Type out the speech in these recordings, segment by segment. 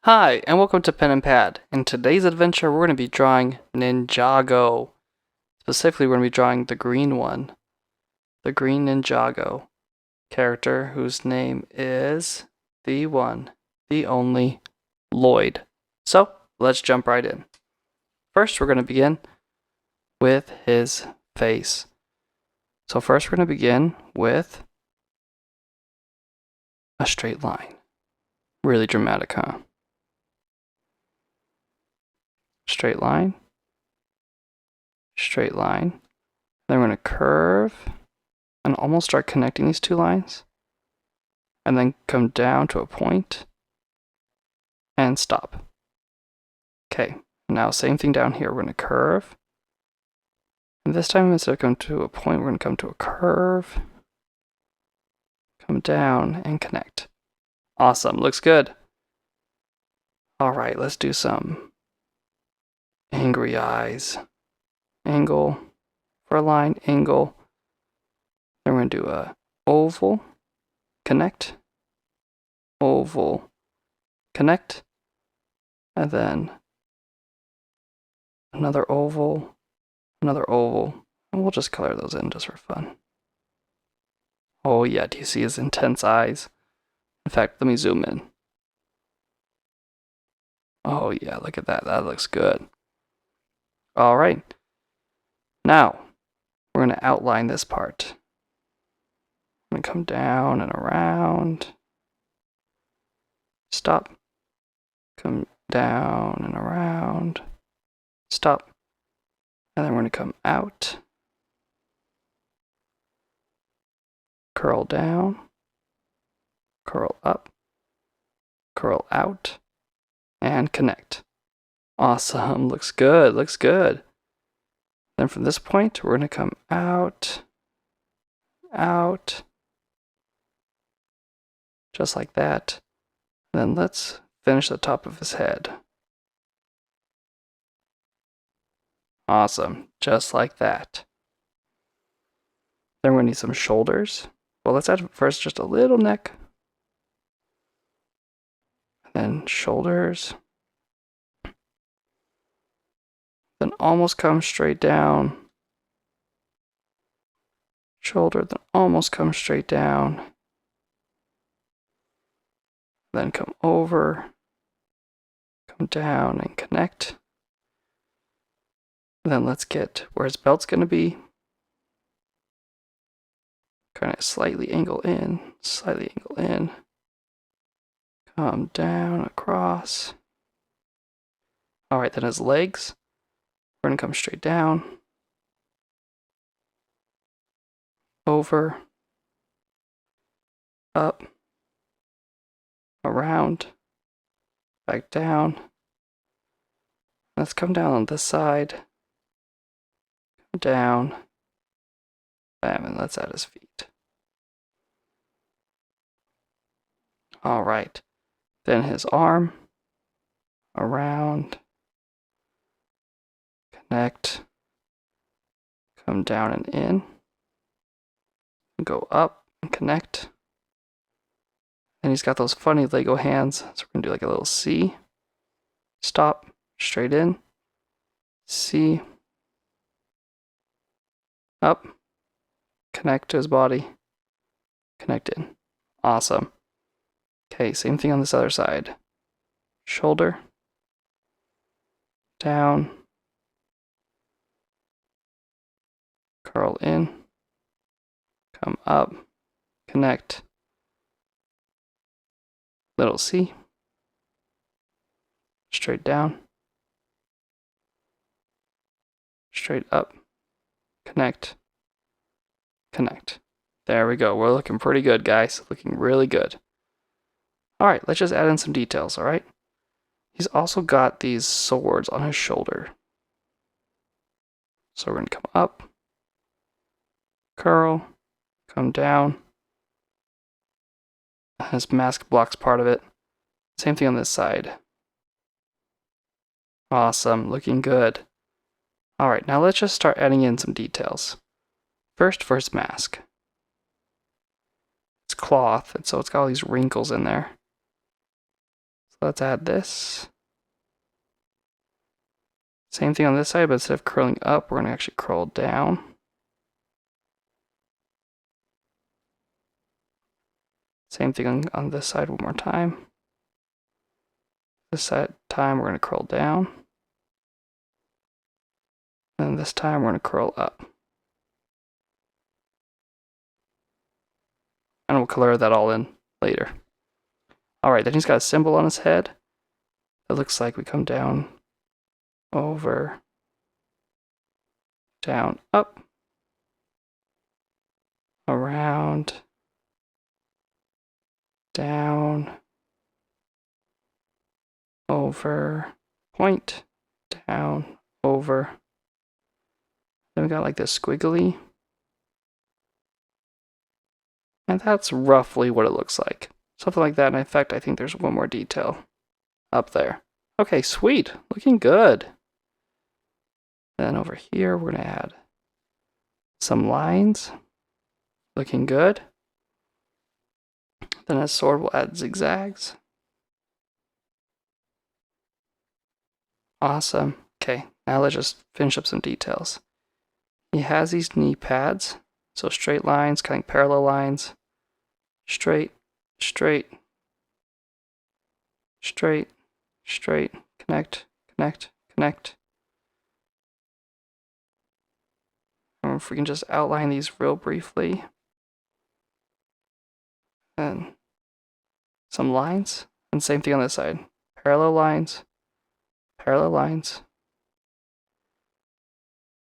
Hi, and welcome to Pen and Pad. In today's adventure, we're going to be drawing Ninjago. Specifically, we're going to be drawing the green one. The green Ninjago character whose name is the one, the only, Lloyd. So, let's jump right in. First, we're going to begin with his face. So first, we're going to begin with a straight line. Really dramatic, huh? Straight line. Straight line. Then we're going to curve and almost start connecting these two lines. And then come down to a point and stop. Okay, now same thing down here. We're going to curve. And this time, instead of coming to a point, we're going to come to a curve. Come down and connect. Awesome, looks good. All right, let's do some angry eyes. Angle for a line, angle. Then we're going to do a oval, connect, oval, connect, and then another oval, and we'll just color those in just for fun. Oh yeah, do you see his intense eyes? In fact, let me zoom in. Oh yeah, look at that, that looks good. All right, now we're going to outline this part. I'm going to come down and around, stop, come down and around, stop, and then we're going to come out, curl down, curl up, curl out, and connect. Awesome, looks good, looks good. Then from this point, we're going to come out, out, just like that. And then let's finish the top of his head. Awesome, just like that. Then we're going to need some shoulders. Well, let's add first just a little neck. Then shoulders. Then almost come straight down. Shoulder, then almost come straight down. Then come over, come down and connect. And then let's get where his belt's going to be. Kind of slightly angle in, come down across. All right, then his legs, we're going to come straight down, over, up, around, back down. Let's come down on this side, come down, bam, and let's add his feet. All right, then his arm, around, connect, come down and in, go up and connect. And he's got those funny Lego hands, so we're gonna do like a little C, stop, straight in, C, up, connect to his body, connect in. Awesome. Okay, same thing on this other side. Shoulder, down, curl in, come up, connect, little C, straight down, straight up, connect, connect. There we go. We're looking pretty good, guys. Looking really good. All right, let's just add in some details, all right? He's also got these swords on his shoulder. So we're going to come up, curl, come down. His mask blocks part of it. Same thing on this side. Awesome, looking good. All right, now let's just start adding in some details. First, for his mask. It's cloth, and so it's got all these wrinkles in there. let's add this. Same thing on this side, but instead of curling up, we're going to actually curl down. Same thing on this side one more time. This side time, we're going to curl down. And this time, we're going to curl up. And we'll color that all in later. Alright, then he's got a symbol on his head. It looks like we come down, over, down, up, around, down, over, point, down, over. Then we got like this squiggly. And that's roughly what it looks like. Something like that. And in fact, I think there's one more detail up there. Okay, sweet. Looking good. Then over here, we're going to add some lines. Looking good. Then as sword, we'll add zigzags. Awesome. Okay, now let's just finish up some details. He has these knee pads. So straight lines, cutting parallel lines. Straight, straight, straight, straight, connect, connect, connect. And if we can just outline these real briefly. And some lines. And same thing on this side. Parallel lines, parallel lines.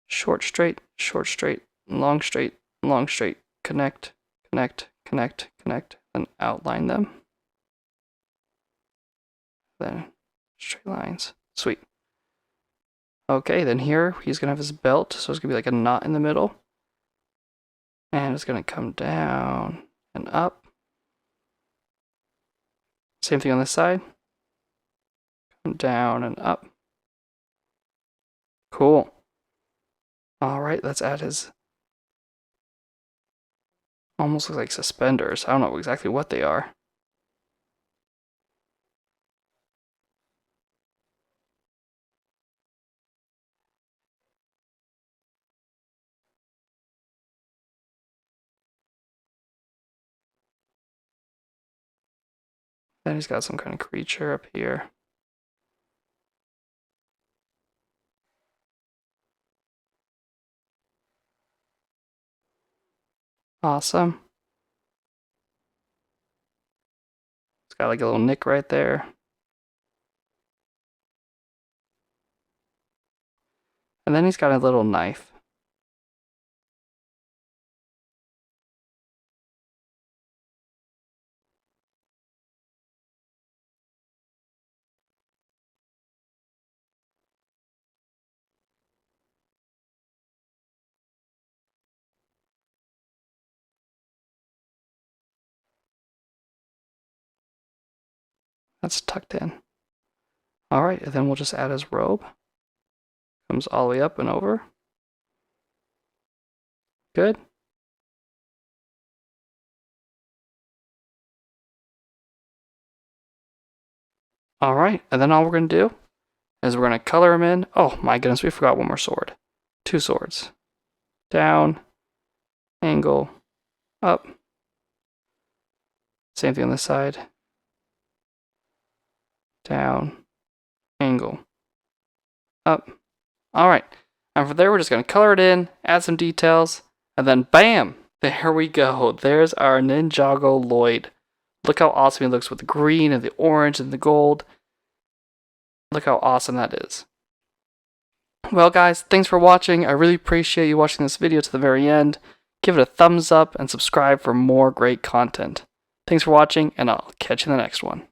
Short, straight, long, straight, connect, connect, connect, connect, and outline them. Then straight lines. Sweet. Okay, then here he's gonna have his belt, so it's gonna be like a knot in the middle. And it's gonna come down and up. Same thing on this side. Come down and up. Cool. Alright, let's add his almost looks like suspenders. I don't know exactly what they are. Then he's got some kind of creature up here. Awesome. It's got like a little nick right there. And then he's got a little knife. That's tucked in. Alright, and then we'll just add his robe. Comes all the way up and over. Good. Alright, and then all we're going to do is we're going to color him in. Oh my goodness, we forgot one more sword. 2 swords. Down, angle, up. Same thing on this side. Down, angle, up. Alright, and from there we're just going to color it in, add some details, and then bam! There we go. There's our Ninjago LLYOD. Look how awesome he looks with the green and the orange and the gold. Look how awesome that is. Well guys, thanks for watching. I really appreciate you watching this video to the very end. Give it a thumbs up and subscribe for more great content. Thanks for watching, and I'll catch you in the next one.